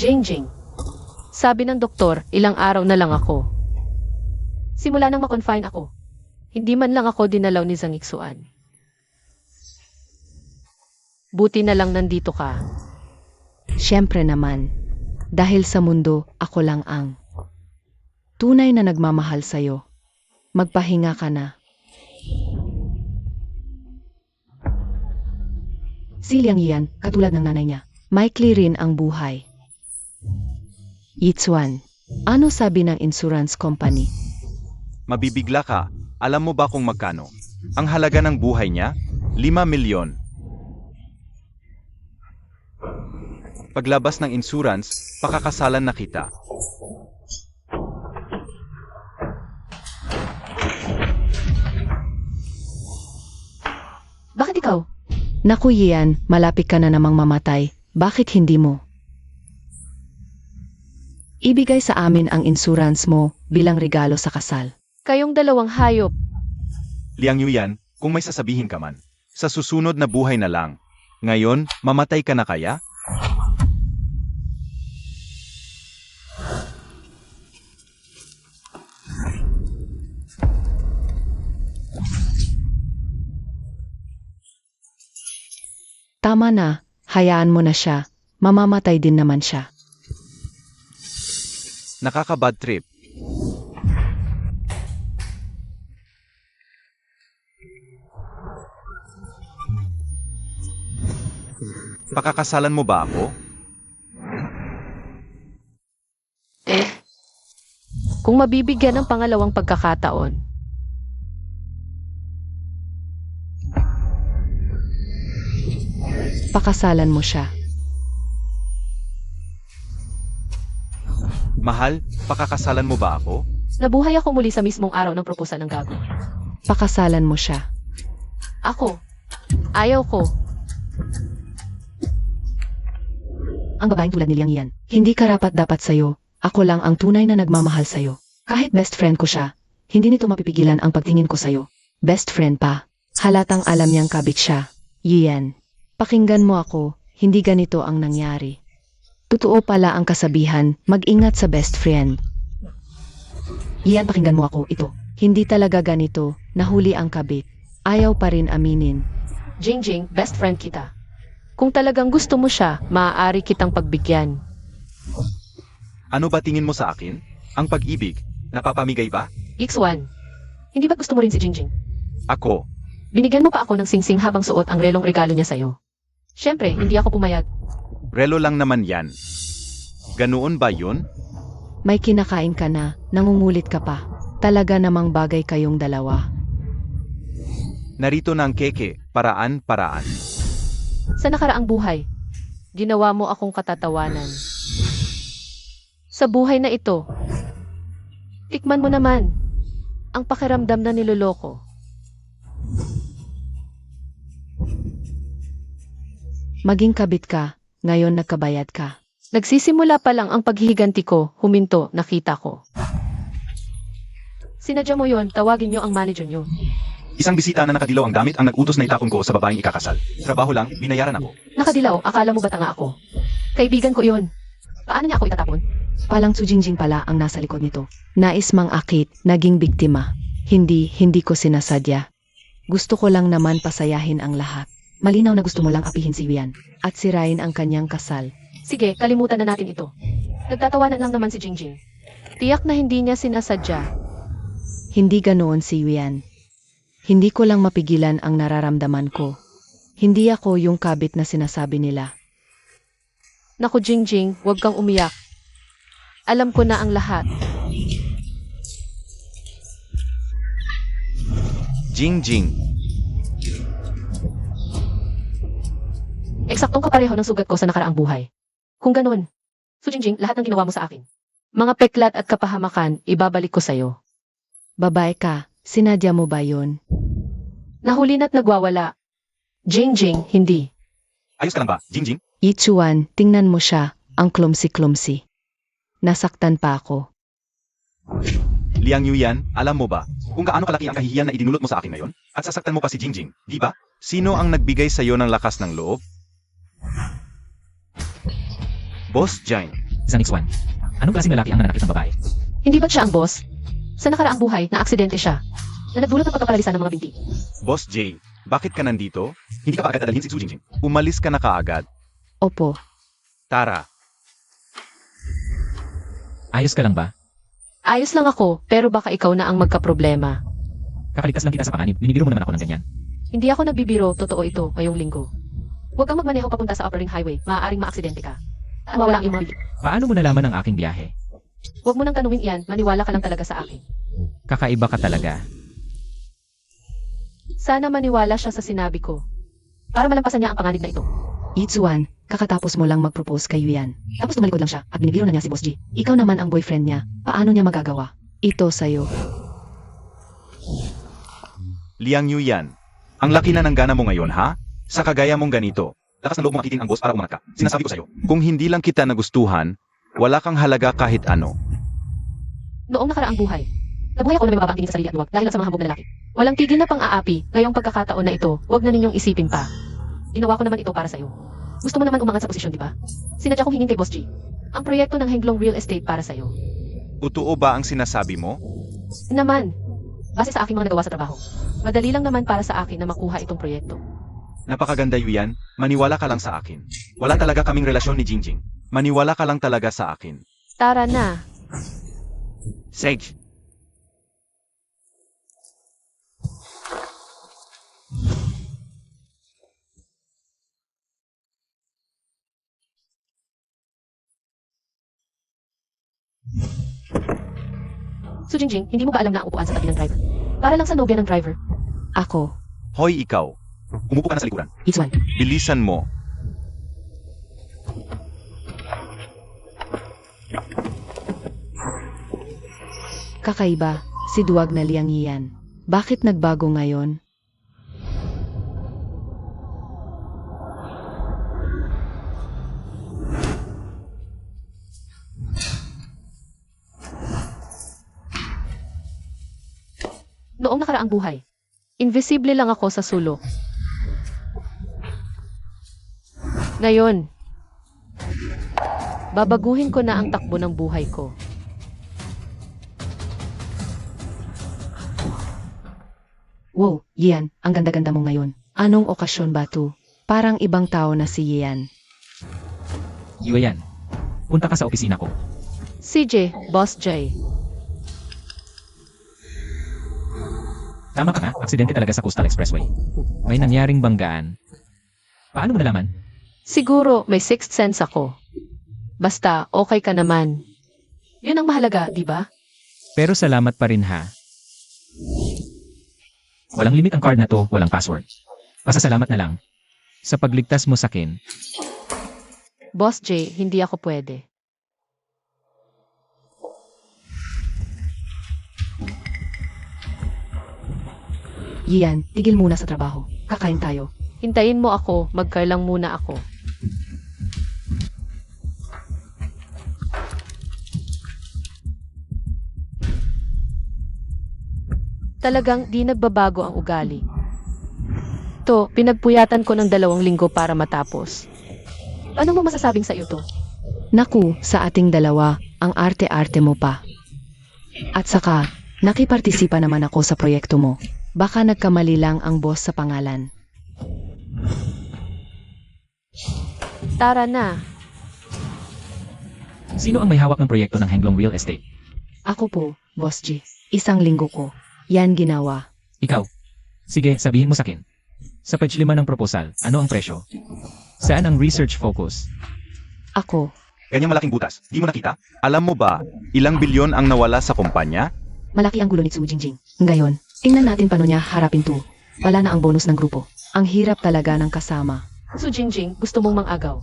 Jingjing. Sabi ng doktor, ilang araw na lang ako. Simula nang makonfine ako, hindi man lang ako dinalaw ni Zhang Ixuan. Buti na lang nandito ka. Siyempre naman, dahil sa mundo, ako lang ang tunay na nagmamahal sa'yo. Magpahinga ka na. Si Liang Yan, katulad ng nanay niya, maikli rin ang buhay. Yitsuan, ano sabi ng insurance company? Mabibigla ka. Alam mo ba kung magkano? Ang halaga ng buhay niya? 5 milyon. Paglabas ng insurance, pakakasalan na kita. Bakit ikaw? Naku Yan, malapit ka na namang mamatay. Bakit hindi mo ibigay sa amin ang insurance mo bilang regalo sa kasal? Kayong dalawang hayop. Liang Yuyan, kung may sasabihin ka man, sa susunod na buhay na lang. Ngayon, mamatay ka na kaya? Tama na, hayaan mo na siya. Mamamatay din naman siya. Nakaka-bad trip. Pakakasalan mo ba ako? Kung mabibigyan ng pangalawang pagkakataon, Pakasalan mo siya. Mahal, pakakasalan mo ba ako? nabuhay ako muli sa mismong araw ng proposal ng gago. Pakasalan mo siya. Ako. Ayaw ko. Ang babaeng tulad ni Liang Yan, hindi karapat-dapat sa'yo. Ako lang ang tunay na nagmamahal sa'yo. Kahit best friend ko siya, hindi nito mapipigilan ang pagtingin ko sa'yo. Best friend pa. Halatang alam niyang kabit siya. Yan. Pakinggan mo ako, hindi ganito ang nangyari. Totoo pala ang kasabihan, mag-ingat sa best friend. Yan, pakinggan mo ako, ito. Hindi talaga ganito, nahuli ang kabit. Ayaw pa rin aminin. Jingjing, best friend kita. Kung talagang gusto mo siya, maaari kitang pagbigyan. Ano ba tingin mo sa akin? Ang pag-ibig, napapamigay ba? X1. Hindi ba gusto mo rin si Jingjing? Ako, Binigyan mo pa ako ng singsing habang suot ang relong regalo niya sa'yo. Siyempre, hindi ako pumayag. relo lang naman yan. Ganoon ba yun? May kinakain ka na, nangungulit ka pa. Talaga namang bagay kayong dalawa. Narito na ang keke, paraan. Sa nakaraang buhay, ginawa mo akong katatawanan. Sa buhay na ito, tikman mo naman ang pakiramdam na niloloko. Maging kabit ka, ngayon nagkabayad ka. Nagsisimula pa lang ang paghihiganti ko, huminto, nakita ko. Sinadya mo yon, tawagin niyo ang manager niyo. Isang bisita na nakadilaw ang damit ang nag-utos na itapon ko sa babaeng ikakasal. Trabaho lang, binayaran ako. Nakadilaw, akala mo ba tanga ako? Kaibigan ko yon. Paano niya ako itatapon? Palang Su Jingjing pala ang nasa likod nito. Nais mang akit, naging biktima. Hindi ko sinasadya. Gusto ko lang naman pasayahin ang lahat. Malinaw na gusto mo lang apihin si Yuan at sirain ang kanyang kasal. Sige, kalimutan na natin ito. Nagtatawanan lang naman si Jingjing. Tiyak na hindi niya sinasadya. Hindi ganoon si Yuan. Hindi ko lang mapigilan ang nararamdaman ko. Hindi ako yung kabit na sinasabi nila. Naku Jingjing, huwag kang umiyak. Alam ko na ang lahat. Jingjing. Eksaktong kapareho ng sugat ko sa nakaraang buhay. Kung ganun, Su Jingjing, lahat ng ginawa mo sa akin. Mga peklat at kapahamakan, ibabalik ko sa'yo. Babae ka, sinadya mo ba yun? Nahuli na't nagwawala. Jingjing, hindi. Ayos ka lang ba, Jingjing? Yitsuan, tingnan mo siya, ang klumsi-klumsi. Nasaktan pa ako. Liang Yuyan, alam mo ba, kung gaano kalaki ang kahihiyan na idinulot mo sa akin ngayon? At sasaktan mo pa si Jingjing, di ba? Sino ang nagbigay sa'yo ng lakas ng loob? Boss Jine. Zhang Ixuan, anong klaseng lalaki ang nananakit ng babae? Hindi ba siya ang boss? Sa nakaraang buhay, na aksidente siya. Na nagdulot ng pagkaparalisa ng mga binti. Boss J, bakit ka nandito? Hindi ka pa agad dadalhin si Su Jingjing. Umalis ka na kaagad. Opo. Tara, Ayos ka lang ba? Ayos lang ako, pero baka ikaw na ang magkaproblema. Kakaligtas lang kita sa panganib, binibiro mo naman ako ng ganyan. Hindi ako nagbibiro, totoo ito, ngayong linggo. Huwag kang magmaneho papunta sa upper ring highway, maaaring maaksidente ka. At mawala ang iyong mga binti. Paano mo nalaman ang aking biyahe? Huwag mo nang tanungin iyan, maniwala ka lang talaga sa akin. Kakaiba ka talaga. Sana maniwala siya sa sinabi ko. Para malampasan niya ang panganib na ito. Itzuan, kakatapos mo lang mag-propose kay Yuyan. Tapos tumalikod lang siya at binibiro na niya si Boss G. Ikaw naman ang boyfriend niya. Paano niya magagawa? Ito sa'yo. Liang Yuyan. Ang laki na ng gana mo ngayon, ha? Sa kagaya mong ganito. Lakas ng loob mong akitin ang boss para umangat ka. Sinasabi ko sa'yo, kung hindi lang kita nagustuhan, wala kang halaga kahit ano. Noong nakaraang buhay, nabuhay ako na may mababa ang tingin sa sarili at luwag dahil lang sa mga hambog na lalaki. Walang tigil na pang-aapi, ngayong pagkakataon na ito, huwag na ninyong isipin pa. Ginawa ko naman ito para sa'yo. Gusto mo naman umangat sa posisyon, di ba? Sinadya kong hingin kay Boss G. Ang proyekto ng Henglong Real Estate para sa'yo. Totoo ba ang sinasabi mo? Naman, base sa aking mga nagawa sa trabaho. Madali lang naman para sa akin na makuha itong proyekto. Napakaganda, Yuyan. Maniwala ka lang sa akin. Wala talaga kaming relasyon ni Jingjing. Maniwala ka lang talaga sa akin. Tara na. Sage. Su Jingjing, hindi mo ba alam na ang upuan sa tabi ng driver? Para lang sa nobya ng driver. Ako. Hoy, ikaw. Umupo ka na sa likuran. Itzuan. Bilisan mo. Kakaiba, si Duwag na Liang Yian. Bakit nagbago ngayon? Noong nakaraang buhay, invisible lang ako sa sulok. Ngayon, babaguhin ko na ang takbo ng buhay ko. Wow, Yian, ang ganda-ganda mo ngayon. Anong okasyon ba to? Parang ibang tao na si Yian. Yuyan, punta ka sa opisina ko. CJ, Boss J. Tama ka nga, aksidente talaga sa Coastal Expressway. May nangyaring banggaan. Paano mo nalaman? Siguro may sixth sense ako. Basta, okay ka naman. Yun ang mahalaga, di ba? Pero salamat pa rin ha. Walang limit ang card na to, walang password. Pasasalamat na lang. Sa pagligtas mo sa akin, Boss J, hindi ako pwede. Yian, tigil muna sa trabaho. Kakain tayo. Hintayin mo ako, mag-car lang muna ako. Talagang di nagbabago ang ugali. To, pinagpuyatan ko ng 2 linggo para matapos. Ano mo masasabing sa iyo to? Naku, sa ating dalawa, ang arte-arte mo pa. At saka, nakipartisipa naman ako sa proyekto mo. Baka nagkamali lang ang boss sa pangalan. Tara na. sino ang may hawak ng proyekto ng Henglong Real Estate? Ako po, Boss G. 1 linggo ko. Yan ginawa. Ikaw. Sige, sabihin mo sa akin. Sa page 5 ng proposal, ano ang presyo? Saan ang research focus? Ako. Ganyang malaking butas. Di mo nakita? Alam mo ba, ilang bilyon ang nawala sa kumpanya? Malaki ang gulo ni Su Jingjing. Ngayon, tingnan natin paano niya harapin to. Wala na ang bonus ng grupo. Ang hirap talaga ng kasama. Su Jingjing, gusto mong mang-agaw.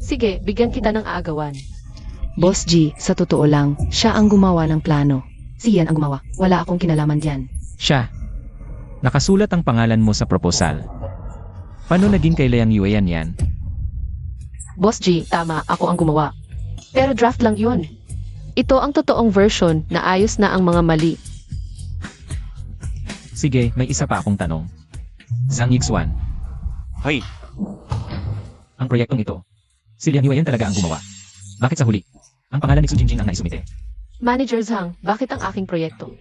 Sige, bigyan kita ng aagawan. Boss G, sa totoo lang, siya ang gumawa ng plano. Si Yan ang gumawa. Wala akong kinalaman diyan. Siya. Nakasulat ang pangalan mo sa proposal. Paano naging kay Liang Yuyan yan? Boss G, tama, ako ang gumawa. Pero draft lang yun. Ito ang totoong version na ayos na ang mga mali. Sige, may isa pa akong tanong. Zhang Ixuan, Hay, ang proyektong ito, si Liang Yuyan talaga ang gumawa. Bakit sa huli, Ang pangalan ni Su Jingjing ang naisumite. Manager Zhang, bakit ang aking proyekto?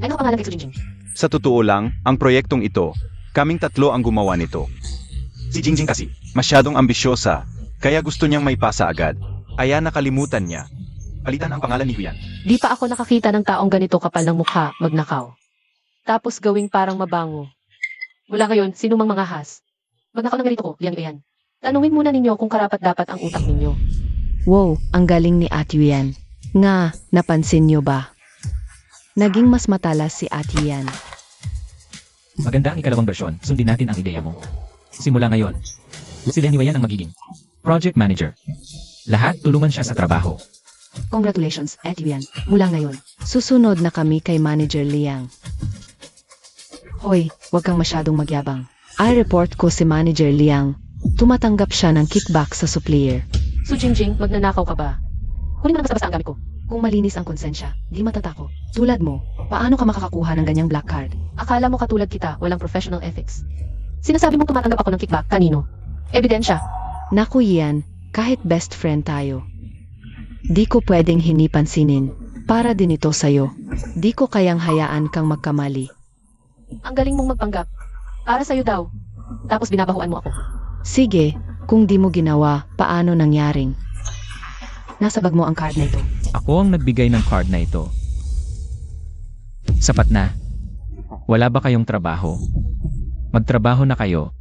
Ano ang pangalan kay Su Jingjing? Sa totoo lang, ang proyektong ito, kaming tatlo ang gumawa nito. Si Jingjing kasi, masyadong ambisyosa, kaya gusto niyang may pasa agad. Kaya nakalimutan niya. Palitan ang pangalan ni Huyan. Di pa ako nakakita ng taong ganito kapal ng mukha, magnakaw. Tapos gawing parang mabango. Mula ngayon, sino mang mga has? Magnakaw ng ganito ko, Liang Yuyan. Tanungin muna ninyo kung karapat-dapat ang utak ninyo. Wow, ang galing ni Ate Yan. Nga, napansin niyo ba? Naging mas matalas si Ate Yan. Maganda ang ikalawang bersyon, sundin natin ang ideya mo. Simula ngayon, si Liang Yuyan ang magiging project manager. Lahat tulungan siya sa trabaho. Congratulations, Ate Yan. Mula ngayon, susunod na kami kay Manager Liang. Hoy, wag kang masyadong magyabang. I-report ko si Manager Liang. Tumatanggap siya ng kickback sa supplier. Su Jingjing, magnanakaw ka ba? Kunin mo na basta-basta ang gamit ko. Kung malinis ang konsensya, di matatako. Tulad mo, paano ka makakakuha ng ganyang black card? Akala mo katulad kita, walang professional ethics. Sinasabi mong tumatanggap ako ng kickback, kanino? Ebidensya. Naku Yan, kahit best friend tayo. Di ko pwedeng hindi pansinin. Para din ito sa'yo. Di ko kayang hayaan kang magkamali. Ang galing mong magpanggap. Para sa'yo daw. Tapos binabahuan mo ako. Sige, kung di mo ginawa, paano nangyaring? Nasa bag mo ang card na ito. Ako ang nagbigay ng card na ito. Sapat na. Wala ba kayong trabaho? Magtrabaho na kayo.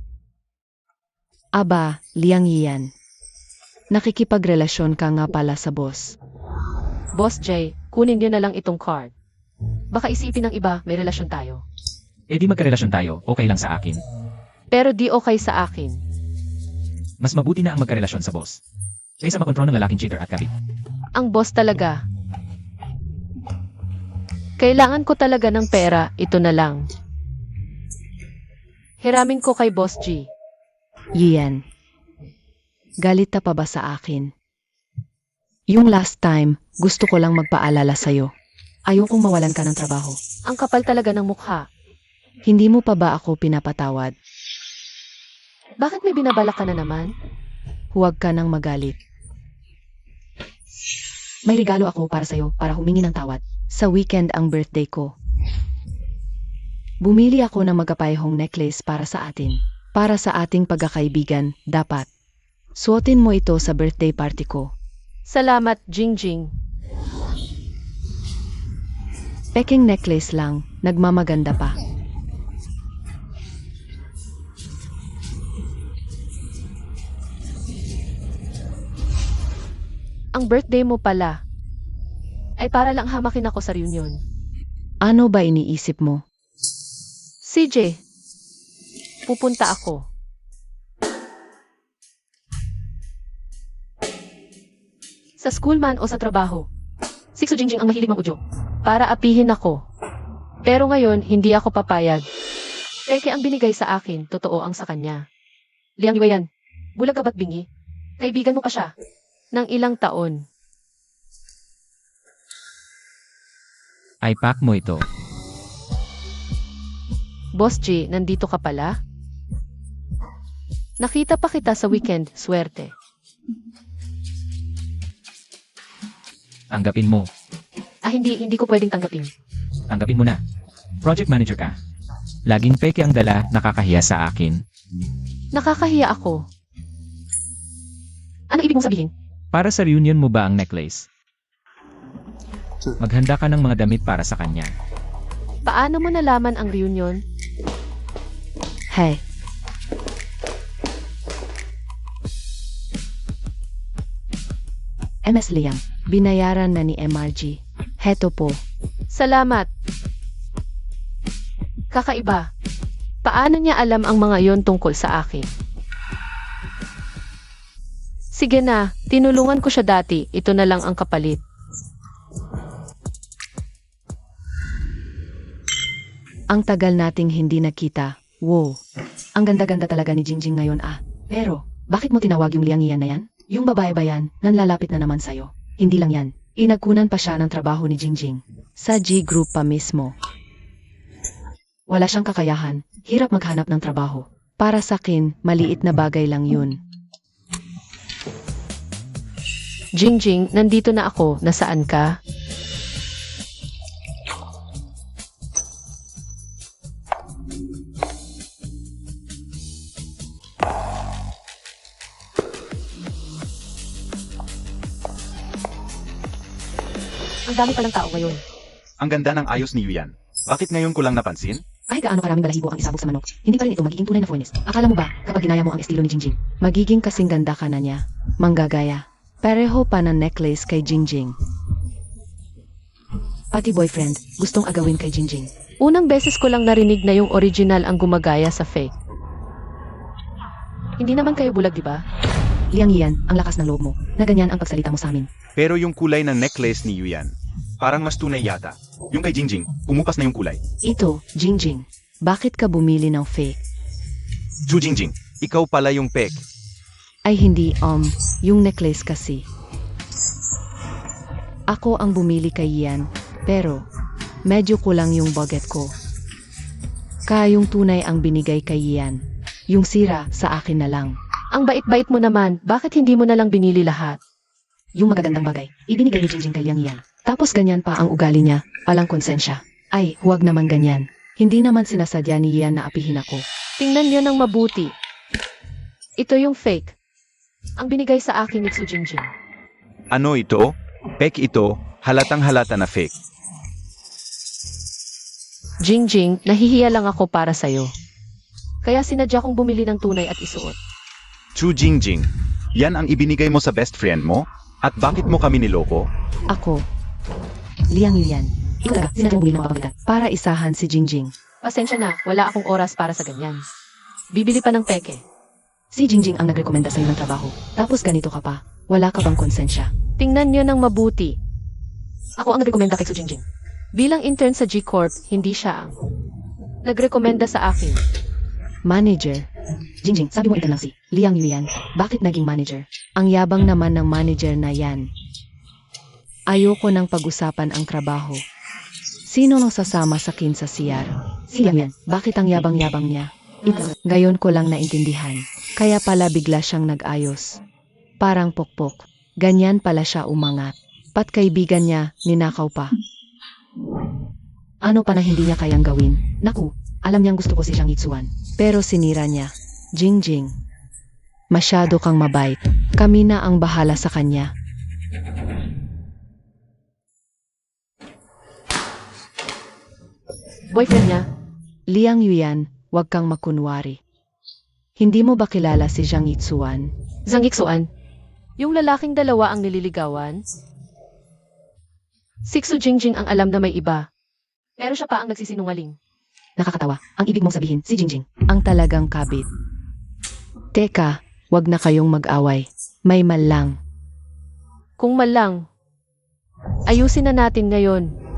Aba, Liang Yan. Nakikipagrelasyon ka nga pala sa boss. Boss Jay, kunin niyo na lang itong card. Baka isipin ng iba, may relasyon tayo. E di magkarelasyon tayo, okay lang sa akin. Pero di okay sa akin. Mas mabuti na ang magkarelasyon sa boss. Kaysa makontrol ng lalaking cheater at kabit. Ang boss talaga. Kailangan ko talaga ng pera, ito na lang. Hiramin ko kay Boss G. Yan. Galit ka pa ba sa akin? Yung last time, gusto ko lang magpaalala sa'yo. Ayokong mawalan ka ng trabaho. Ang kapal talaga ng mukha. Hindi mo pa ba ako pinapatawad? Bakit may binabalak ka na naman? Huwag ka nang magalit. May regalo ako para sa'yo para humingi ng tawad. Sa weekend ang birthday ko. Bumili ako ng magkapayhong necklace para sa atin. Para sa ating pagkakaibigan, dapat. Suotin mo ito sa birthday party ko. Salamat, Jingjing. Peking necklace lang, nagmamaganda pa. Ang birthday mo pala. Ay para lang hamakin ako sa reunion. Ano ba iniisip mo? CJ, pupunta ako. Sa school man o sa trabaho. Si Su Jingjing ang mahilig mag-udyo. Para apihin ako. Pero ngayon, hindi ako papayag. Peke ang binigay sa akin, totoo ang sa kanya. Liang Yuyan, bulag ka ba't bingi? Kaibigan mo pa siya. Nang ilang taon. Ay pack mo ito. Boss G, nandito ka pala? Nakita pa kita sa weekend, swerte. Tanggapin mo. Hindi ko pwedeng tanggapin. Tanggapin mo na. Project manager ka. Laging peke ang dala, nakakahiya sa akin. Nakakahiya ako. Ano ibig mong sabihin? Para sa reunion mo ba ang necklace? Maghanda ka ng mga damit para sa kanya. Paano mo nalaman ang reunion? Hey. MS Liang, binayaran na ni MRG. Heto po. Salamat. Kakaiba. Paano niya alam ang mga yon tungkol sa akin? Sige na, tinulungan ko siya dati. Ito na lang ang kapalit. Ang tagal nating hindi nakita. Wow. Ang ganda-ganda talaga ni Jingjing ngayon Pero, bakit mo tinawag yung Liang Yan na yan? Yung babae ba yan, nanlalapit na naman sa'yo? Hindi lang yan. Inagkunan pa siya ng trabaho ni Jingjing. Sa G Group pa mismo. Wala siyang kakayahan. Hirap maghanap ng trabaho. Para sa akin, maliit na bagay lang yun. Jingjing, nandito na ako. Nasaan ka? Ang dami palang tao ngayon. Ang ganda ng ayos ni Yuyan. Bakit ngayon ko lang napansin? Kahit gaano karaming balahibo ang isabog sa manok, hindi pa rin ito magiging tunay na furnace. Akala mo ba, kapag ginaya mo ang estilo ni Jingjing, magiging kasing ganda ka na niya? Manggagaya. Pareho pa ng necklace kay Jingjing. Pati boyfriend, gustong agawin kay Jingjing. Unang beses ko lang narinig na yung original ang gumagaya sa fake. Hindi naman kayo bulag, di ba? Liang Yan, ang lakas ng loob mo, na ganyan ang pagsalita mo sa amin. Pero yung kulay ng necklace ni Yuyan, parang mas tunay yata. Yung kay Jingjing, umupas na yung kulay. Ito, Jingjing, bakit ka bumili ng fake? Chu Jingjing, ikaw pala yung pek. Ay hindi, yung necklace kasi. Ako ang bumili kay Yan, pero medyo kulang yung budget ko. Kaya yung tunay ang binigay kay Yan. Yung sira sa akin na lang. Ang bait-bait mo naman, bakit hindi mo na lang binili lahat? Yung magagandang bagay, ibinigay ni Jingjing kay Liang Yan. Tapos ganyan pa ang ugali niya, walang konsensya. Ay, huwag naman ganyan. Hindi naman sinasadya ni Yan na apihin ako. Tingnan niyo ng mabuti. Ito yung fake. Ang binigay sa akin ni Su Jingjing. Ano ito? Pek ito, halatang halata na fake. Jingjing, nahihiya lang ako para sa'yo. Kaya sinadya kong bumili ng tunay at isuot. Chu Jingjing, yan ang ibinigay mo sa best friend mo? At bakit mo kami niloko? Ako, Liang Yan. Ito talaga, sinadya mong bumili ng mapapalitan para isahan si Jingjing. Pasensya na, wala akong oras para sa ganyan. Bibili pa ng peke. Si Jingjing ang nagrekomenda sa'yo ng trabaho. Tapos ganito ka pa, wala ka bang konsensya? Tingnan niyo ng mabuti. Ako ang nagrekomenda kay Su Jingjing. Bilang intern sa G-Corp, hindi siya ang nagrekomenda sa akin. Manager. Jingjing, sabi mo ito lang si Liang Yan. Bakit naging manager? Ang yabang naman ng manager na yan. Ayoko nang pag-usapan ang trabaho. Sino nang sasama sa kin sa CR? Si Liang Yan. Bakit ang yabang-yabang niya? Ito, ngayon ko lang naintindihan. Kaya pala bigla siyang nag-ayos. Parang pokpok. Ganyan pala siya umangat. Pat kaibigan niya, ninakaw pa. Ano pa na hindi niya kayang gawin? Naku, alam niyang gusto ko si Zhang Yitsuan. Pero sinira niya. Jingjing. Masyado kang mabait. Kami na ang bahala sa kanya. Boyfriend niya, Liang Yan, huwag kang makunwari. Hindi mo ba kilala si Zhang Yitsuan? Zhang Yixuan. Yung lalaking dalawa ang nililigawan? Si Su Jingjing ang alam na may iba. Pero siya pa ang nagsisinungaling. Nakakatawa. Ang ibig mong sabihin, si Jingjing, ang talagang kabit. Teka, wag na kayong mag-away. May mal lang. Kung malang, ayusin na natin ngayon.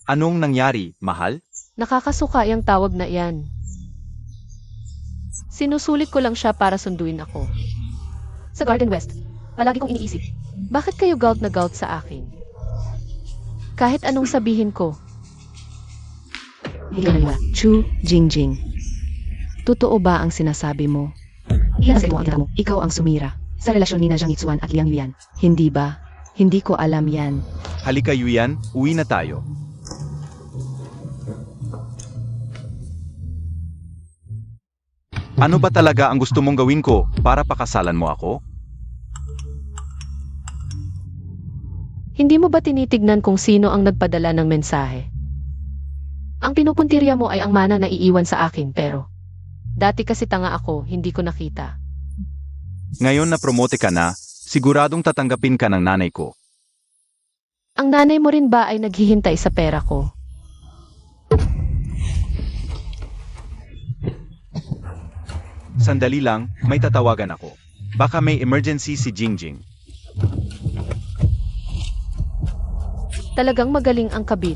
Anong nangyari, mahal? Nakakasuka yung tawag na iyan. Sinusulit ko lang siya para sunduin ako. Sa Garden West, palagi kong iniisip, bakit kayo galt na galt sa akin? Kahit anong sabihin ko, Chu Jingjing. Totoo ba ang sinasabi mo? Iyan sa mo, ikaw ang sumira sa relasyon ni na Zhang Yitsuan at Liang Yan. Hindi ba? Hindi ko alam yan. Halika Yuyan, uwi na tayo. Ano ba talaga ang gusto mong gawin ko para pakasalan mo ako? hindi mo ba tinitignan kung sino ang nagpadala ng mensahe? Ang pinupuntirya mo ay ang mana na iiwan sa akin pero dati kasi tanga ako, hindi ko nakita. Ngayon na promote ka na, siguradong tatanggapin ka ng nanay ko. Ang nanay mo rin ba ay naghihintay sa pera ko? Sandali lang, may tatawagan ako. Baka may emergency si Jingjing. Talagang magaling ang kabit.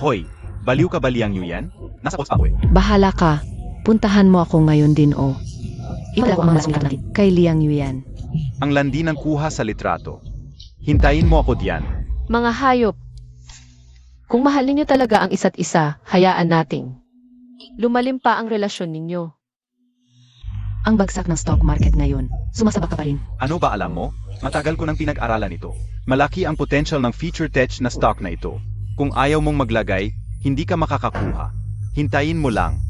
Hoy, baliw ka ba Liang Yuyan? Nasa post ako eh. Bahala ka. Puntahan mo ako ngayon din o. Ipadala ko ang mga sulat natin kay Liang Yuyan. Ang landi ng kuha sa litrato. Hintayin mo ako diyan. Mga hayop. Kung mahalin niyo talaga ang isa't isa, hayaan nating lumalim pa ang relasyon ninyo. Ang bagsak ng stock market ngayon, sumasabak ka pa rin. Ano ba alam mo? Matagal ko nang pinag-aralan ito. Malaki ang potential ng future tech na stock na ito. Kung ayaw mong maglagay, hindi ka makakakuha. Hintayin mo lang.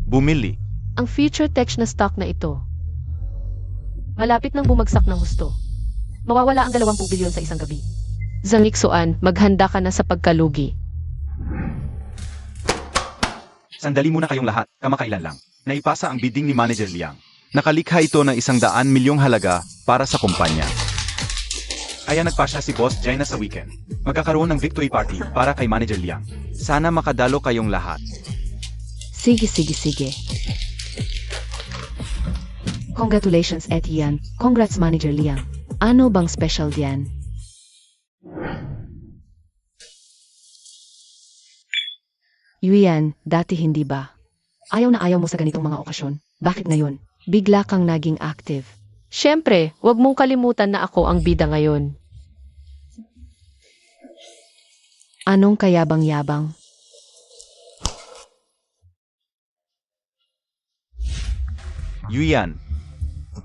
Bumili. Ang future tech na stock na ito. Malapit nang bumagsak ng husto. Mawawala ang 20 bilyon sa isang gabi. Zangiksoan, maghanda ka na sa pagkalugi. Sandali muna kayong lahat, kamakailan lang. Naipasa ang bidding ni Manager Liang. Nakalikha ito ng 100 milyong halaga para sa kumpanya. Kaya nagpasya si Boss Jai na sa weekend. Magkakaroon ng victory party para kay Manager Liang. Sana makadalo kayong lahat. Sige. Congratulations, Etienne. Congrats, Manager Liang. Ano bang special diyan? Yuyan, dati hindi ba? Ayaw na ayaw mo sa ganitong mga okasyon. Bakit ngayon? Bigla kang naging active. Siyempre, huwag mong kalimutan na ako ang bida ngayon. Anong kayabang-yabang? Yuyan.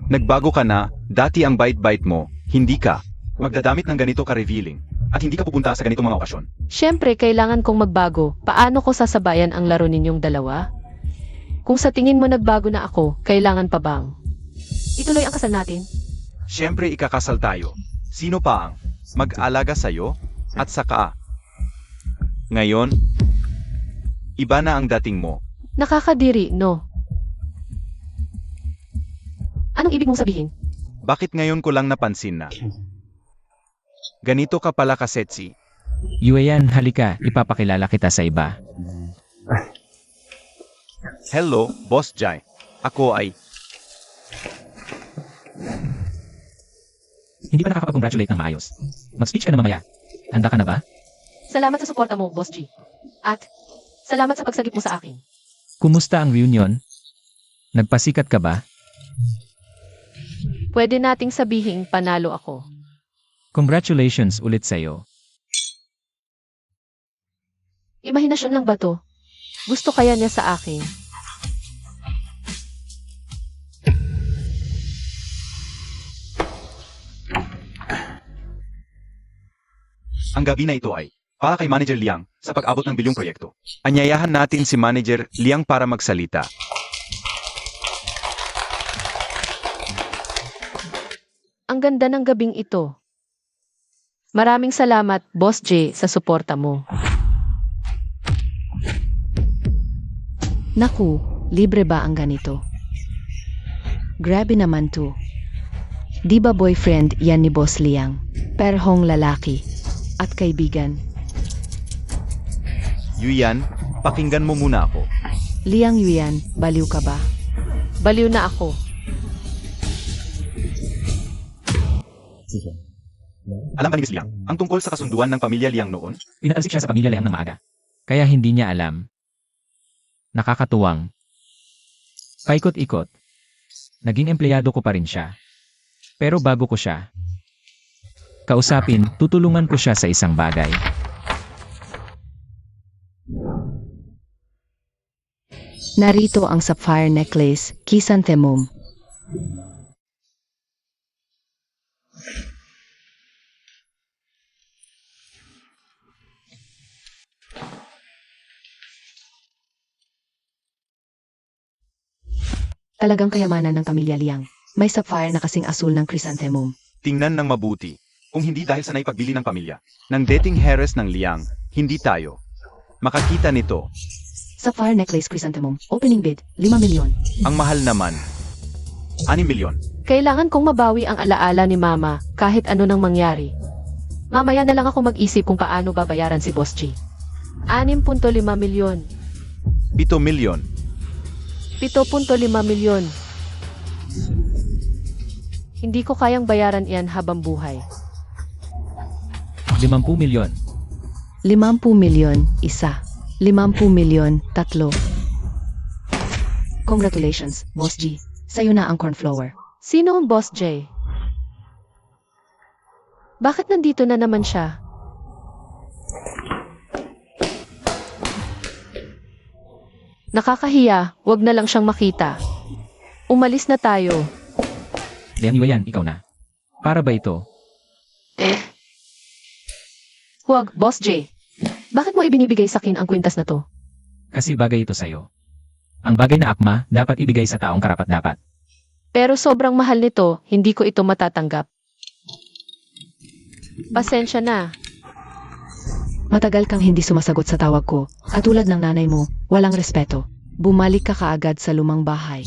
Nagbago ka na, dati ang bite-bite mo, hindi ka. Magdadamit ng ganito ka-revealing. At hindi ka pupunta sa ganitong mga okasyon. Siyempre, kailangan kong magbago. Paano ko sasabayan ang laro ninyong dalawa? Kung sa tingin mo nagbago na ako, kailangan pa bang? Ituloy ang kasal natin. Siyempre ikakasal tayo. Sino pa ang mag-alaga sa'yo? At saka, ngayon, iba na ang dating mo. Nakakadiri, no? Anong ibig mong sabihin? Bakit ngayon ko lang napansin na? Ganito ka pala kasetsi. Yuyan, halika, ipapakilala kita sa iba. Hello, Boss Jai. Ako ay... Hindi pa nakakapag-congratulate ng maayos. Mag-speech ka na mamaya. Handa ka na ba? Salamat sa suporta mo, Boss G. At, salamat sa pagsagip mo sa akin. Kumusta ang reunion? Nagpasikat ka ba? Pwede nating sabihing panalo ako. Congratulations ulit sa'yo. Imahinasyon lang ba to? Gusto kaya niya sa akin? Ang gabi na ito ay para kay Manager Liang sa pag-abot ng bilyong proyekto. Anyayahan natin si Manager Liang para magsalita. Ang ganda ng gabing ito. Maraming salamat, Boss J, sa suporta mo. Naku, libre ba ang ganito? Grabe naman to. Di ba boyfriend yan ni Boss Liang? Perhong lalaki. At kaibigan. Yuyan, pakinggan mo muna ako. Liang Yuyan, baliw ka ba? Baliw na ako. Alam ba ni Miss Liang, ang tungkol sa kasunduan ng pamilya Liang noon? Pinaalsik siya sa pamilya Liang ng maaga. Kaya hindi niya alam. Nakakatuwang. Paikot-ikot. Naging empleyado ko pa rin siya. Pero bago ko siya kausapin, tutulungan ko siya sa isang bagay. Narito ang sapphire necklace, Chrysanthemum. Talagang kayamanan ng pamilya Liang. May sapphire na kasing asul ng chrysanthemum. Tingnan ng mabuti. Kung hindi dahil sa naipagbili ng pamilya, ng dating heiress ng Liang, hindi tayo makakita nito. Sapphire necklace chrysanthemum. Opening bid, 5 milyon. Ang mahal naman, 6 milyon. Kailangan kong mabawi ang alaala ni Mama kahit ano nang mangyari. Mamaya na lang ako mag-isip kung paano babayaran si Boss G. 6.5 milyon. 7 milyon. 7.5 milyon. Hindi ko kayang bayaran iyan habang buhay. 50 milyon. 50 milyon, isa. 50 milyon, tatlo. Congratulations, Boss G. Sa'yo na ang cornflower. Sino ang Boss J? Bakit nandito na naman siya? Nakakahiya, wag na lang siyang makita. Umalis na tayo. Liang Yuan, ikaw na. Para ba ito? Huwag, Boss J. Bakit mo ibinibigay sa akin ang kwintas na to? Kasi bagay ito sa'yo. Ang bagay na akma, dapat ibigay sa taong karapat-dapat. Pero sobrang mahal nito, hindi ko ito matatanggap. Pasensya na. Matagal kang hindi sumasagot sa tawag ko. Katulad ng nanay mo, walang respeto. Bumalik ka kaagad sa lumang bahay.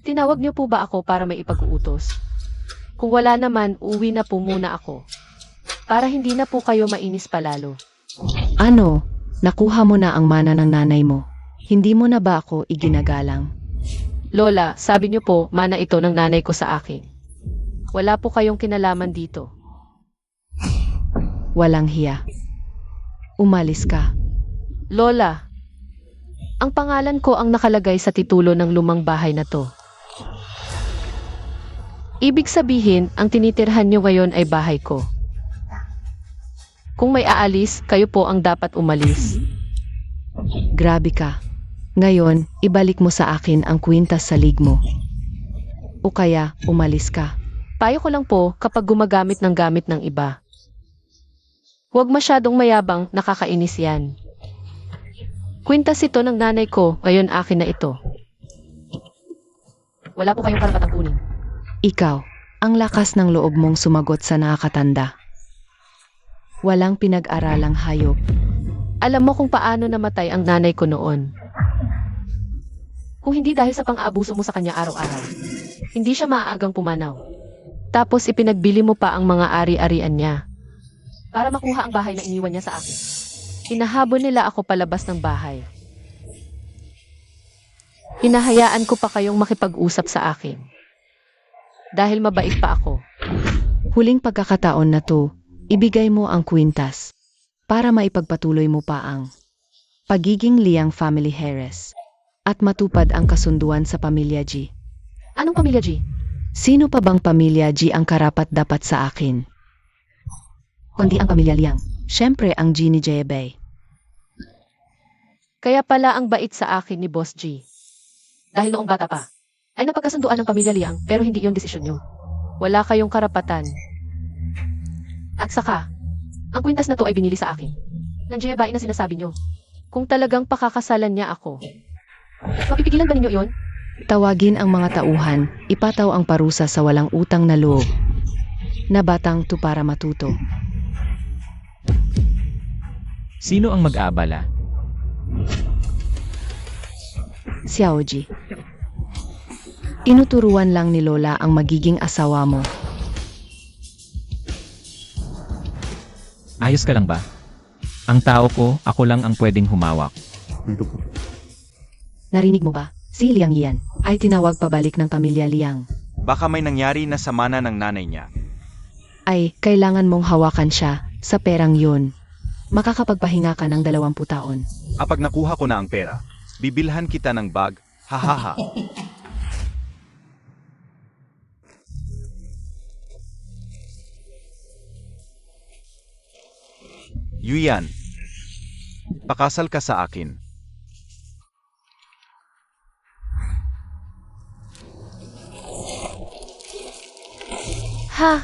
Tinawag niyo po ba ako para may ipag-uutos? Kung wala naman, uwi na po muna ako. Para hindi na po kayo mainis palalo. Ano? Nakuha mo na ang mana ng nanay mo. Hindi mo na ba ako iginagalang? Lola, sabi niyo po, mana ito ng nanay ko sa akin. Wala po kayong kinalaman dito. Walang hiya. Umalis ka. Lola, ang pangalan ko ang nakalagay sa titulo ng lumang bahay na to. Ibig sabihin, ang tinitirhan niyo ngayon ay bahay ko. Kung may aalis, kayo po ang dapat umalis. Grabe ka. Ngayon, ibalik mo sa akin ang kwintas sa lig mo. O kaya, umalis ka. Payo ko lang po kapag gumagamit ng gamit ng iba. Huwag masyadong mayabang, nakakainis yan. Kwintas ito ng nanay ko, ngayon akin na ito. Wala po kayong karapatang kunin. Ikaw, ang lakas ng loob mong sumagot sa nakakatanda. Walang pinag-aralang hayop. Alam mo kung paano namatay ang nanay ko noon. Kung hindi dahil sa pang-aabuso mo sa kanya araw-araw, hindi siya maaagang pumanaw. Tapos ipinagbili mo pa ang mga ari-arian niya para makuha ang bahay na iniwan niya sa akin. Hinahabol nila ako palabas ng bahay. Hinahayaan ko pa kayong makipag-usap sa akin. Dahil mabait pa ako. Huling pagkakataon na to, ibigay mo ang kwintas para maipagpatuloy mo pa ang pagiging Liang family heiress at matupad ang kasunduan sa pamilya G. Anong pamilya, G? Sino pa bang pamilya G ang karapat-dapat sa akin? Kundi ang pamilya Liang. Siyempre ang G ni Jebay. Kaya pala ang bait sa akin ni Boss G. Dahil noong bata pa, ay napagkasunduan ng pamilya Liang pero hindi iyon desisyon nyo. Wala kayong karapatan. At saka, ang kwintas na to ay binili sa akin. Ng Jebay na sinasabi nyo. Kung talagang pakakasalan niya ako, mapipigilan ba ninyo iyon? Tawagin ang mga tauhan, ipataw ang parusa sa walang utang na loob. Na batang to para matuto. Sino ang mag-aabala? Xiaoji. Inuturuan lang ni Lola ang magiging asawa mo. Ayos ka lang ba? Ang tao ko, ako lang ang pwedeng humawak. Narinig mo ba? Si Liang Yan ay tinawag pabalik ng pamilya Liang. Baka may nangyari na sa mana ng nanay niya. Ay, kailangan mong hawakan siya sa perang yun. Makakapagpahinga ka ng 20 taon. Kapag nakuha ko na ang pera, bibilhan kita ng bag, hahaha. Yuyan, pakasal ka sa akin. Ha?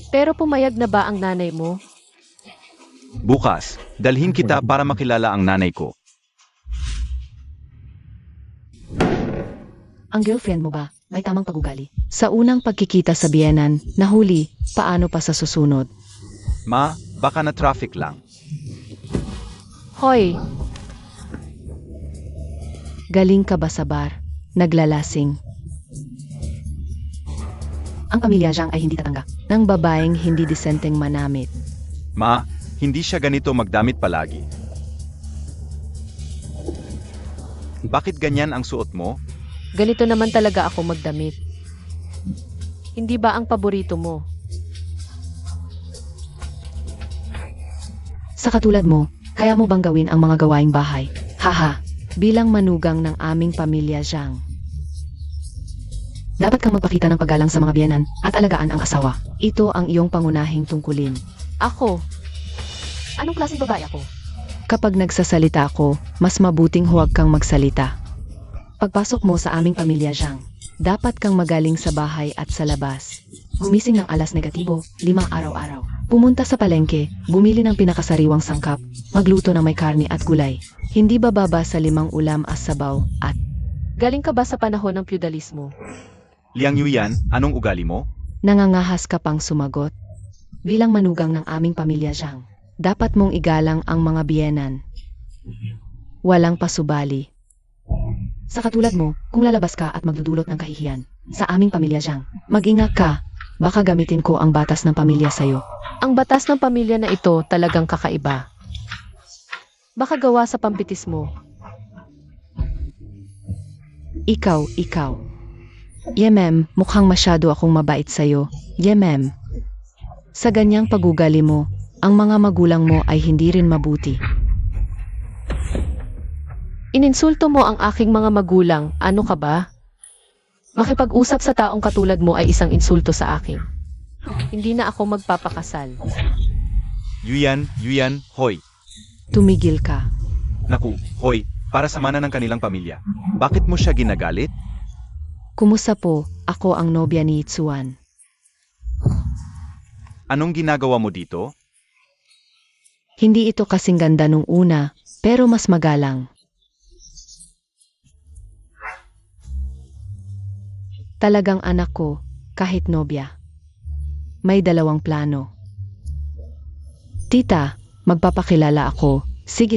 Pero pumayag na ba ang nanay mo? Bukas, dalhin kita para makilala ang nanay ko. Ang girlfriend mo ba? May tamang pag-ugali. Sa unang pagkikita sa biyenan, nahuli, paano pa sa susunod? Ma, baka na traffic lang. Hoy, Galing ka ba sa bar? Naglalasing. Ang pamilya Zhang ay hindi tatanggap ng babaeng hindi disenteng manamit. Ma, hindi siya ganito magdamit palagi. Bakit ganyan ang suot mo? ganito naman talaga ako magdamit. Hindi ba ang paborito mo? Sa katulad mo, kaya mo bang gawin ang mga gawaing bahay? Haha, bilang manugang ng aming pamilya Zhang. Dapat kang magpakita ng paggalang sa mga biyenan at alagaan ang asawa. Ito ang iyong pangunahing tungkulin. Ako? Anong klaseng babae ako? Kapag nagsasalita ako, mas mabuting huwag kang magsalita. Pagpasok mo sa aming pamilya, Zhang, dapat kang magaling sa bahay at sa labas. Gumising ng alas negatibo, 5 araw-araw. Pumunta sa palengke, bumili ng pinakasariwang sangkap, magluto ng may karne at gulay. Hindi bababa sa 5 ulam as sabaw at Galing ka ba sa panahon ng feudalismo? Liang Yuyan, anong ugali mo? nangangahas ka pang sumagot. Bilang manugang ng aming pamilya, Zhang, dapat mong igalang ang mga biyenan. Walang pasubali. Sa katulad mo, kung lalabas ka at magdudulot ng kahihiyan sa aming pamilya, Zhang, mag-ingat ka. Baka gamitin ko ang batas ng pamilya sa'yo. Ang batas ng pamilya na ito talagang kakaiba. Baka gawa sa pampitis mo. Ikaw. Yemem, mukhang masyado akong mabait sa'yo. Yemem. Sa ganyang pagugali mo, ang mga magulang mo ay hindi rin mabuti. Ininsulto mo ang aking mga magulang, ano ka ba? Makipag-usap sa taong katulad mo ay isang insulto sa akin. Hindi na ako magpapakasal. Yuyan, hoy. Tumigil ka. Naku, hoy, para sa mana ng kanilang pamilya. Bakit mo siya ginagalit? Kumusta po, ako ang nobya ni Itsuan. Anong ginagawa mo dito? Hindi ito kasing ganda nung una, pero mas magalang. Talagang anak ko, kahit nobya. May 2 plano. Tita, magpapakilala ako. Sige.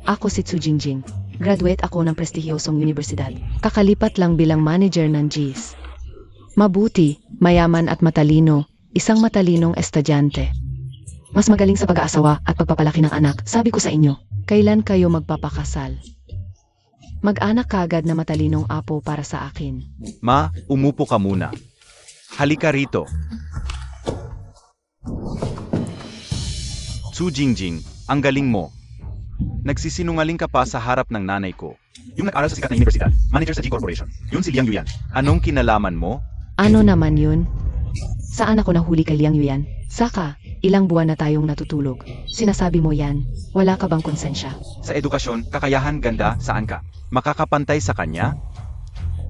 Ako si Tsu Jingjing. Graduate ako ng prestihiyosong universidad. Kakalipat lang bilang manager ng GIS. Mabuti, mayaman at matalino. Isang matalinong estudyante. Mas magaling sa pag-aasawa at pagpapalaki ng anak. Sabi ko sa inyo, kailan kayo magpapakasal? Mag-anak kagad na matalinong apo para sa akin. Ma, umupo ka muna. Halika rito. Tsu Jingjing, ang galing mo. Nagsisinungaling ka pa sa harap ng nanay ko. Yung nag-aral sa sikat na universidad, manager sa G Corporation. Yun si Liang Yuyan. Anong kinalaman mo? Ano naman yun? Saan ako nahuli kay Liang Yuyan? Saka, ilang buwan na tayong natutulog. Sinasabi mo yan, wala ka bang konsensya? Sa edukasyon, kakayahan, ganda, saan ka? Makakapantay sa kanya?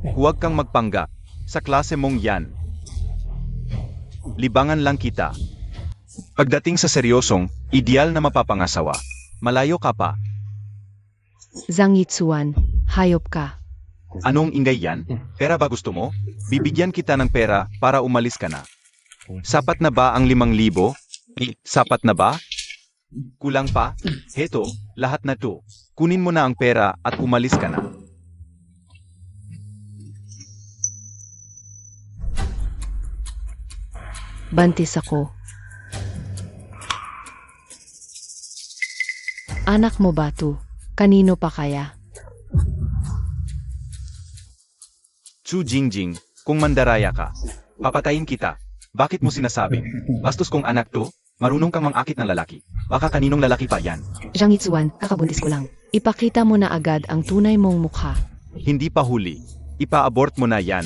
Huwag kang magpanggap. Sa klase mong yan. Libangan lang kita. Pagdating sa seryosong, ideal na mapapangasawa, malayo ka pa. Zhang Yitsuan, hayop ka. Anong ingay yan? Pera ba gusto mo? Bibigyan kita ng pera para umalis ka na. Sapat na ba ang 5,000? Sapat na ba? Kulang pa? Heto, lahat na to. Kunin mo na ang pera at umalis ka na. Bantis ako. Anak mo ba to? Kanino pa kaya? Tsu Jingjing, kung mandaraya ka, papatayin kita. Bakit mo sinasabing, bastos kong anak to? Marunong kang mangakit ng lalaki. Baka kaninong lalaki pa yan. Zhang Yitsuan, kakabuntis ko lang. Ipakita mo na agad ang tunay mong mukha. Hindi pa huli. Ipa-abort mo na yan.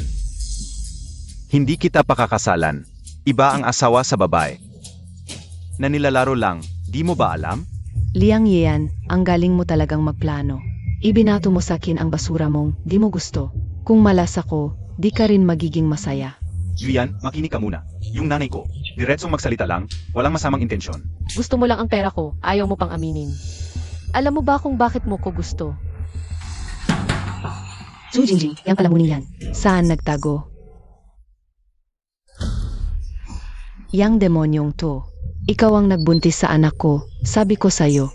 Hindi kita pakakasalan. Iba ang asawa sa babae. Na nilalaro lang, di mo ba alam? Liang Yian, ang galing mo talagang magplano. Ibinato mo sa akin ang basura mong di mo gusto. Kung malas ako, di ka rin magiging masaya. Yuyan, makinig ka muna. Yung nanay ko, diretsong magsalita lang, walang masamang intensyon. Gusto mo lang ang pera ko, ayaw mo pang aminin. Alam mo ba kung bakit mo ko gusto? Tsu Jingjing, yang palamunin yan. Saan nagtago? Yang demonyong to. Ikaw ang nagbuntis sa anak ko, sabi ko sa'yo.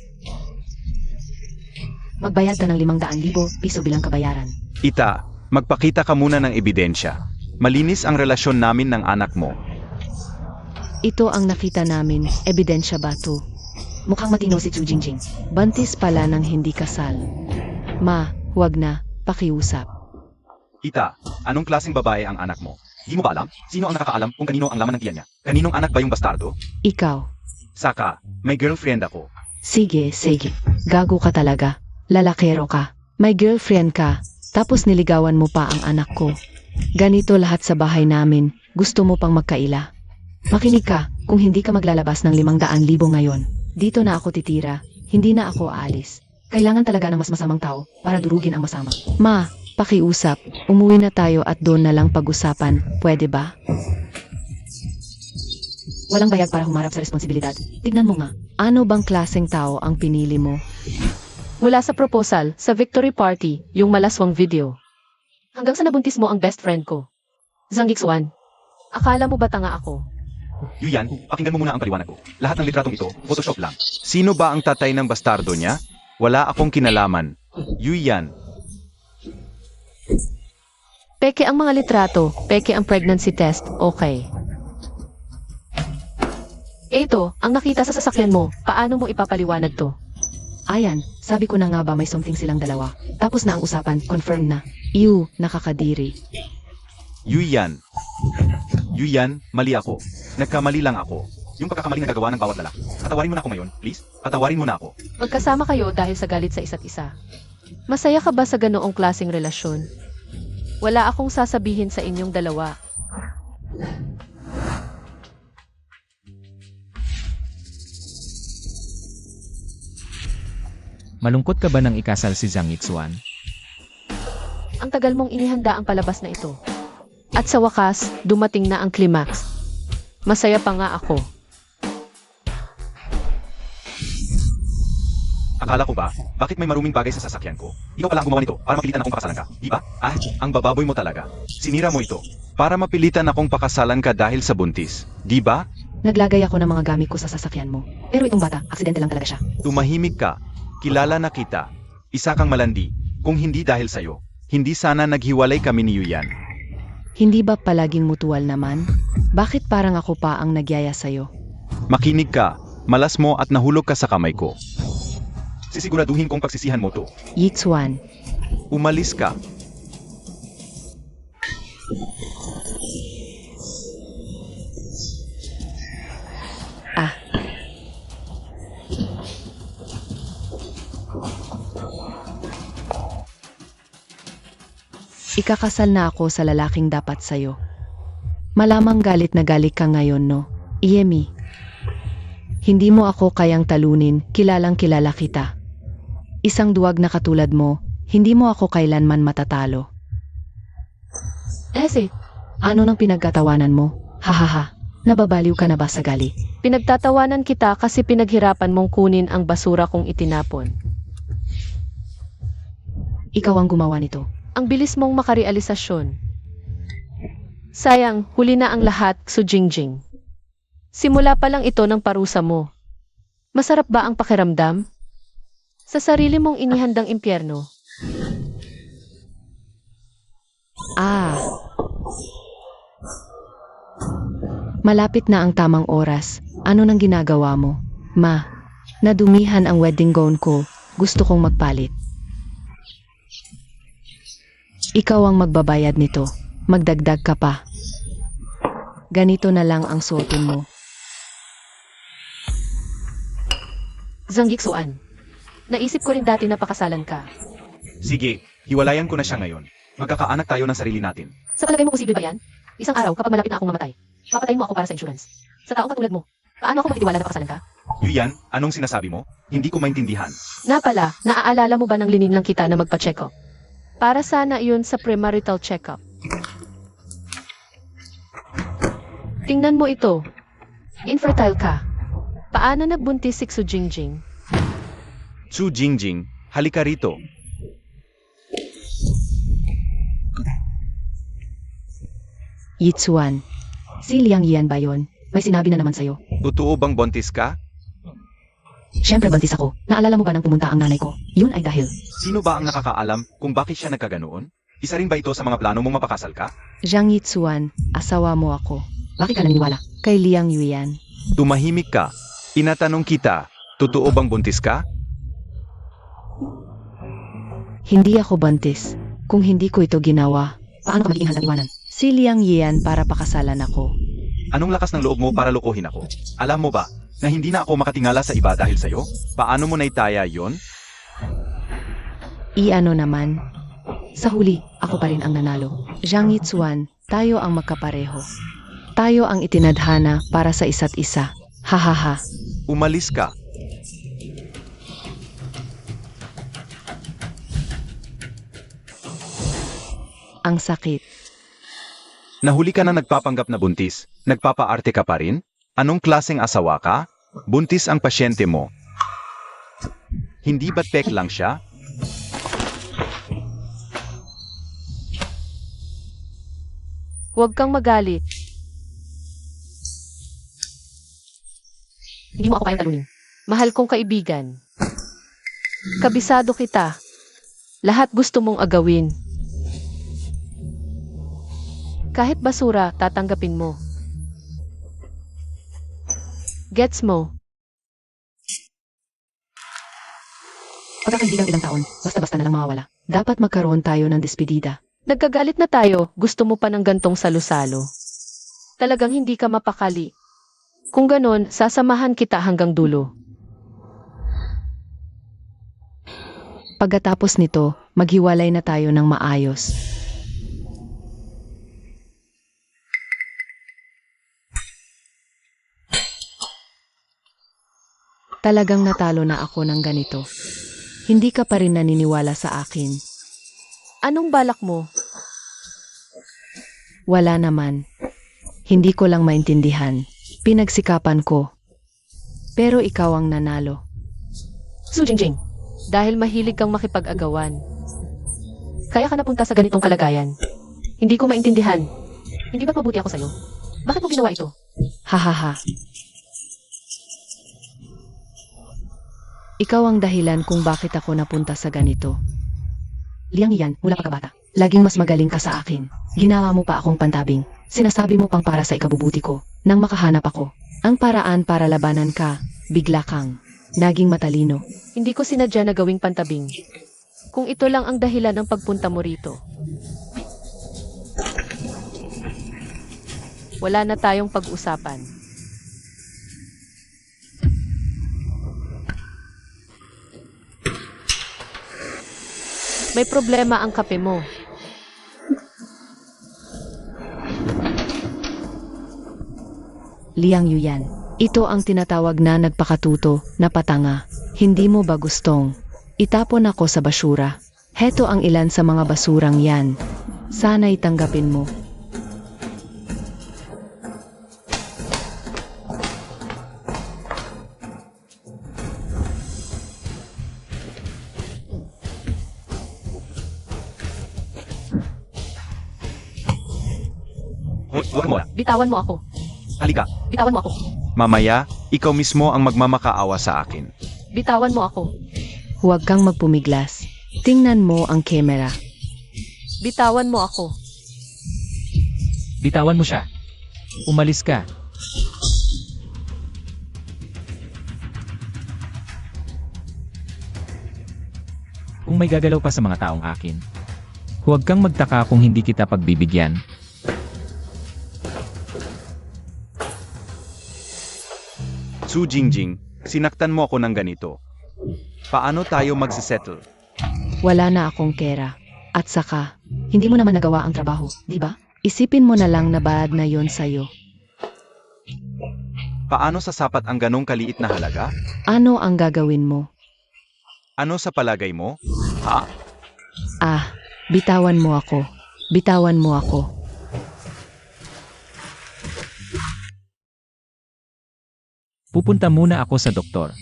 Magbayad ka ng 500,000 piso bilang kabayaran. Ita, magpakita ka muna ng ebidensya. Malinis ang relasyon namin ng anak mo. Ito ang nakita namin, ebidensya ba to? Mukhang matino si Tsu Jingjing. Bantis pala ng hindi kasal. Ma, huwag na, pakiusap. Ita, anong klaseng babae ang anak mo? Di mo ba alam? Sino ang nakakaalam kung kanino ang laman ng tiyan niya? Kaninong anak ba yung bastardo? Ikaw. Saka, may girlfriend ako. Sige. Gago ka talaga. Lalakero ka. May girlfriend ka. Tapos niligawan mo pa ang anak ko. Ganito lahat sa bahay namin. Gusto mo pang magkaila. Makinig ka, kung hindi ka maglalabas ng 500,000 ngayon, dito na ako titira. Hindi na ako aalis. Kailangan talaga ng mas masamang tao para durugin ang masama. Ma, pakiusap. Umuwi na tayo at doon na lang pag-usapan. Pwede ba? Walang bayad para humarap sa responsibilidad. Tignan mo nga. Ano bang klaseng tao ang pinili mo? Mula sa proposal, sa victory party, yung malaswang video. Hanggang sa nabuntis mo ang best friend ko. Zhang Yixuan. Akala mo ba tanga ako? Yuyan, pakinggan mo muna ang paliwanag ko. Lahat ng litratong ito, Photoshop lang. Sino ba ang tatay ng bastardo niya? Wala akong kinalaman. Yuyan, Peke ang mga litrato, peke ang pregnancy test, okay. Ito, ang nakita sa sasakyan mo, paano mo ipapaliwanag to? Ayan, sabi ko na nga ba may something silang dalawa. Tapos na ang usapan, confirm na. Ew, nakakadiri. Yuyan. Yuyan, mali ako. Nagkamali lang ako. Yung pagkakamali na gagawa ng bawat lalaki. Patawarin mo na ako ngayon, please. Patawarin mo na ako. Magkasama kayo dahil sa galit sa isa't isa. Masaya ka ba sa ganoong klaseng relasyon? Wala akong sasabihin sa inyong dalawa. Malungkot ka ba nang ikasal si Zhang Yixuan? Ang tagal mong inihanda ang palabas na ito. At sa wakas, dumating na ang climax. Masaya pa nga ako. Akala ko ba, bakit may maruming bagay sa sasakyan ko? Ikaw pala ang gumawa nito para mapilitan akong pakasalan ka, di ba? Ah, ang bababoy mo talaga. Sinira mo ito. Para mapilitan akong pakasalan ka dahil sa buntis, di ba? Naglagay ako ng mga gamit ko sa sasakyan mo. Pero itong bata, aksidente lang talaga siya. Tumahimik ka. Kilala na kita. Isa kang malandi. Kung hindi dahil sa'yo, hindi sana naghiwalay kami ni Yuyan. Hindi ba palaging mutual naman? Bakit parang ako pa ang nagyaya sa'yo? Makinig ka. Malas mo at nahulog ka sa kamay ko. Sisiguraduhin kong pagsisihan mo to. Yixuan, Umalis ka. ah, ikakasal na ako sa lalaking dapat sa'yo. Malamang galit na galit ka ngayon, no? Iemi, hindi mo ako kayang talunin, kilalang kilala kita. Isang duwag na katulad mo, hindi mo ako kailanman matatalo. Ese, Ano nang pinagkatawanan mo? Hahaha, nababaliw ka na ba sa gali? pinagtatawanan kita kasi pinaghirapan mong kunin ang basura kong itinapon. Ikaw ang gumawa nito. Ang bilis mong makarealisasyon. Sayang, huli na ang lahat, Su Jingjing. Simula pa lang ito ng parusa mo. Masarap ba ang pakiramdam? Sa sarili mong inihandang impyerno. Ah. Malapit na ang tamang oras. Ano nang ginagawa mo? Ma, nadumihan ang wedding gown ko. Gusto kong magpalit. Ikaw ang magbabayad nito. Magdagdag ka pa. Ganito na lang ang suotin mo. Zhang Yixuan. Naisip ko rin dati na pakasalan ka. Sige, hiwalayan ko na siya ngayon. Magkakaanak tayo ng sarili natin. Sa palagay mo posible ba yan? Isang araw kapag malapit na akong mamatay, papatayin mo ako para sa insurance. Sa taong katulad mo, paano ako magtitiwala na pakasalan ka? Yuyan, anong sinasabi mo? Hindi ko maintindihan. Na pala, naaalala mo ba nang linin lang kita na magpa-check up? Para sana iyon sa premarital check-up. Tingnan mo ito. Infertile ka. Paano nagbuntis si Su Jingjing? Su Jingjing, halika rito. Yitsuan. Si Liang Yan ba yun? May sinabi na naman sa'yo. Totoo bang buntis ka? Siyempre buntis ako. Naalala mo ba nang pumunta ang nanay ko? Yun ay dahil. Sino ba ang nakakaalam kung bakit siya nagkaganoon? Isa rin ba ito sa mga plano mong mapakasal ka? Zhang Yitsuan, asawa mo ako. Bakit ka naniniwala? Kay Liang Yuyan. Tumahimik ka. Tinatanong kita, totoo bang buntis ka? Hindi ako buntis. Kung hindi ko ito ginawa, paano ka magiging handang iwanan? Si Liang Yan para pakasalan ako. Anong lakas ng loob mo para lokohin ako? Alam mo ba, na hindi na ako makatingala sa iba dahil sa'yo? Paano mo naitaya yon? Iano naman? Sa huli, ako pa rin ang nanalo. Zhang Yitsuan, tayo ang magkapareho. Tayo ang itinadhana para sa isa't isa. Hahaha. Umalis ka. Ang sakit. Nahuli ka na nagpapanggap na buntis. Nagpapaarte ka pa rin? Anong klaseng asawa ka? Buntis ang pasyente mo. Hindi ba't pek lang siya? Huwag kang magalit. Hindi mo ako kayang talunin. Mahal kong kaibigan. Kabisado kita. Lahat gusto mong agawin. Kahit basura, tatanggapin mo. Gets mo? Pagkakaibigang ilang taon, basta-basta na lang mawawala. Dapat magkaroon tayo ng despedida. Nagkagalit na tayo, gusto mo pa ng gantong salo-salo. Talagang hindi ka mapakali. Kung ganon, sasamahan kita hanggang dulo. Pagkatapos nito, maghiwalay na tayo ng maayos. Talagang natalo na ako ng ganito. Hindi ka pa rin naniniwala sa akin. Anong balak mo? Wala naman. Hindi ko lang maintindihan. Pinagsikapan ko. Pero ikaw ang nanalo. Su Jingjing, dahil mahilig kang makipag-agawan. Kaya ka napunta sa ganitong kalagayan. Hindi ko maintindihan. Hindi ba mabuti ako sa'yo? Bakit mo ginawa ito? Hahaha. Ikaw ang dahilan kung bakit ako napunta sa ganito. Liang yan, mula pagkabata. Laging mas magaling ka sa akin. Ginawa mo pa akong pantabing. Sinasabi mo pang para sa ikabubuti ko. Nang makahanap ako. Ang paraan para labanan ka, bigla kang naging matalino. Hindi ko sinadya na gawing pantabing. Kung ito lang ang dahilan ng pagpunta mo rito. Wala na tayong pag-usapan. May problema ang kape mo. Liang Yuyan. Ito ang tinatawag na nagpakatuto, na patanga. Hindi mo ba gustong itapon ako sa basura? Heto ang ilan sa mga basurang yan. Sana'y tanggapin mo. Huwag mo. Bitawan mo ako. Halika. Bitawan mo ako. Mamaya, ikaw mismo ang magmamakaawa sa akin. Bitawan mo ako. Huwag kang magpumiglas. Tingnan mo ang kamera. Bitawan mo ako. Bitawan mo siya. Umalis ka. Kung may gagalaw pa sa mga taong akin, huwag kang magtaka kung hindi kita pagbibigyan. Su Jingjing, sinaktan mo ako ng ganito. Paano tayo magsisettle? Wala na akong kera. At saka, hindi mo naman nagawa ang trabaho, di ba? Isipin mo na lang na bad na yon sa'yo. Paano sasapat ang ganong kaliit na halaga? Ano ang gagawin mo? Ano sa palagay mo? Ha? Ah, bitawan mo ako. Bitawan mo ako. Pupunta muna ako sa doktor.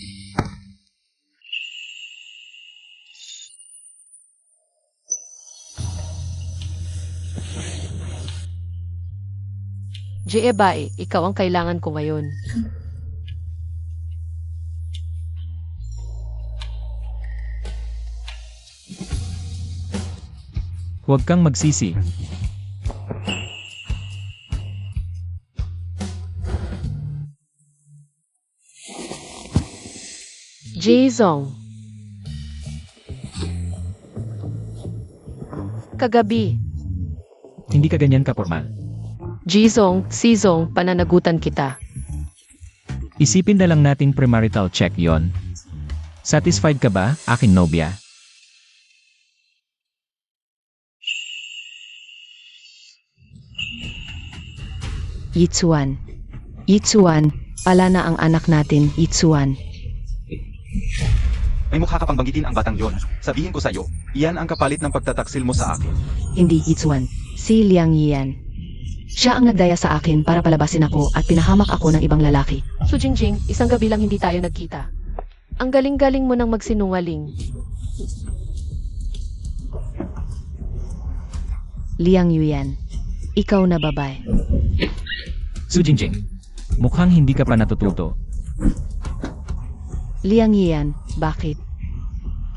Jiebae, ikaw ang kailangan ko ngayon. Huwag kang magsisi. Jizong. Kagabi, Hindi ka ganyan kapormal. Jizong, Sizong, pananagutan kita. Isipin na lang natin premarital check yon. Satisfied ka ba, aking nobya? Yitsuan. Yitsuan, pala na ang anak natin, Yitsuan. May mukha ka pang banggitin ang batang yon. Sabihin ko sa'yo, iyan ang kapalit ng pagtataksil mo sa akin. hindi Itzuan. Si Liang Yian. Siya ang nagdaya sa akin para palabasin ako at pinahamak ako ng ibang lalaki. Su Jingjing, isang gabi lang hindi tayo nagkita. Ang galing-galing mo nang magsinungaling. Liang Yuan. Ikaw na babae. Su Jingjing, mukhang hindi ka pa natututo. Liang Yian, bakit?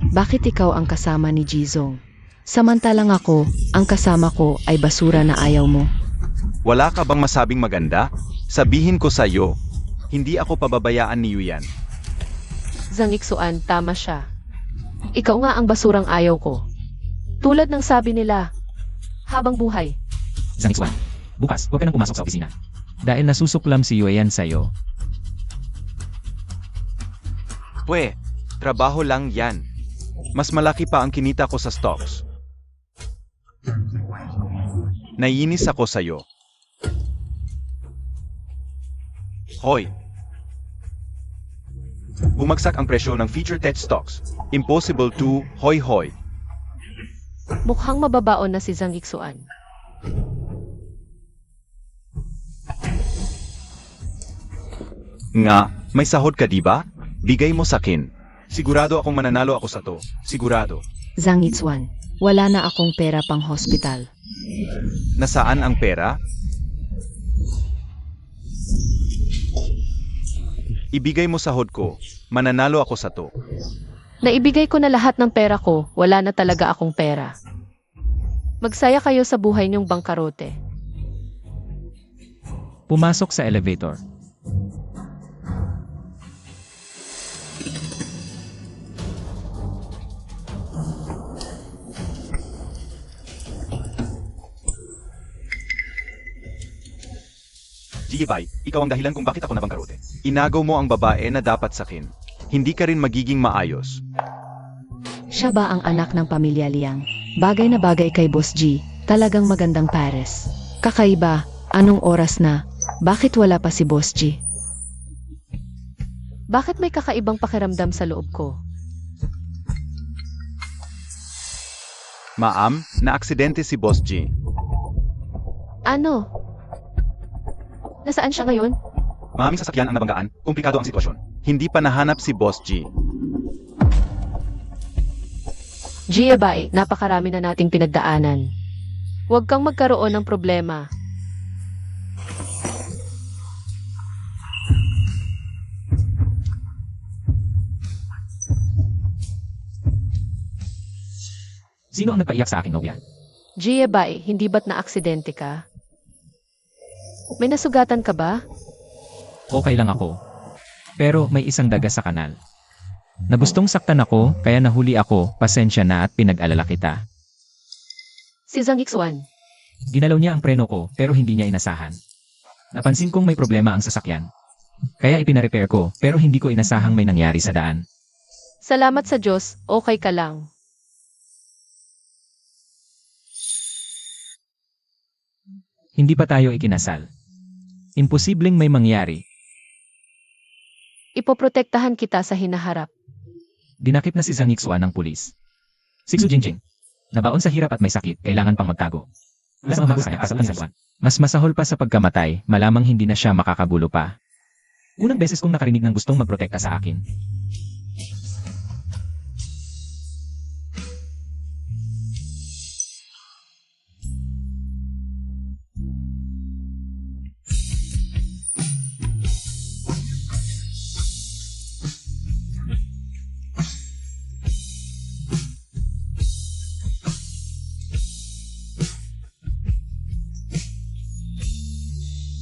Bakit ikaw ang kasama ni Jizong? Samantalang ako, ang kasama ko ay basura na ayaw mo. Wala ka bang masabing maganda? Sabihin ko sa'yo, hindi ako pababayaan ni Yuyan. Zhang Ixuan, tama siya. Ikaw nga ang basurang ayaw ko. Tulad ng sabi nila, habang buhay. Zhang Ixuan, bukas, huwag ka nang pumasok sa opisina. Dahil nasusuklam si Yuan sa'yo. Pwe, trabaho lang yan. Mas malaki pa ang kinita ko sa stocks. Naiinis ako sa'yo. Hoy! Bumagsak ang presyo ng feature tech stocks. Impossible to, hoy hoy. Mukhang mababaon na si Zhang Ixuan. Nga, may sahod ka diba? Bigay mo sakin. Sigurado akong mananalo ako sa to. Sigurado. Zhang Itzuan, wala na akong pera pang hospital. Nasaan ang pera? Ibigay mo sahod ko. Mananalo ako sa to. Naibigay ko na lahat ng pera ko, wala na talaga akong pera. Magsaya kayo sa buhay niyong bangkarote. Pumasok sa elevator. Jibay, ikaw ang dahilan kung bakit ako nabangkarote. Inagaw mo ang babae na dapat sakin. Hindi ka rin magiging maayos. Siya ba ang anak ng pamilya Liang? Bagay na bagay kay Boss G, talagang magandang pares. Kakaiba, anong oras na? Bakit wala pa si Boss G? Bakit may kakaibang pakiramdam sa loob ko? Ma'am, na-aksidente si Boss G. Ano? Nasaan siya ngayon? Maraming sasakyan ang nabanggaan, komplikado ang sitwasyon. Hindi pa nahanap si Boss G. Giabay, napakarami na nating pinagdaanan. Huwag kang magkaroon ng problema. Sino ang nagpaiyak sa akin, Nobya? Giabay, hindi ba't na-aksidente ka? May nasugatan ka ba? Okay lang ako. Pero may isang daga sa kanal. Na gustong saktan ako, kaya nahuli ako, pasensya na at pinag-alala kita. Si Zhang Ixuan. Ginalaw niya ang preno ko, pero hindi niya inasahan. Napansin kong may problema ang sasakyan. Kaya ipinarepair ko, pero hindi ko inasahang may nangyari sa daan. Salamat sa Diyos, okay ka lang. Hindi pa tayo ikinasal. Imposibleng may mangyari. Ipoprotektahan kita sa hinaharap. Dinakip na si Zhang Ixuan ng pulis. Si Su Jingjing. Nabaon sa hirap at may sakit, kailangan pang magtago. Mas mahal kaya sa Ixuan. Mas masahol pa sa pagkamatay, malamang hindi na siya makakagulo pa. Unang beses kong nakarinig ng gustong magprotekta sa akin.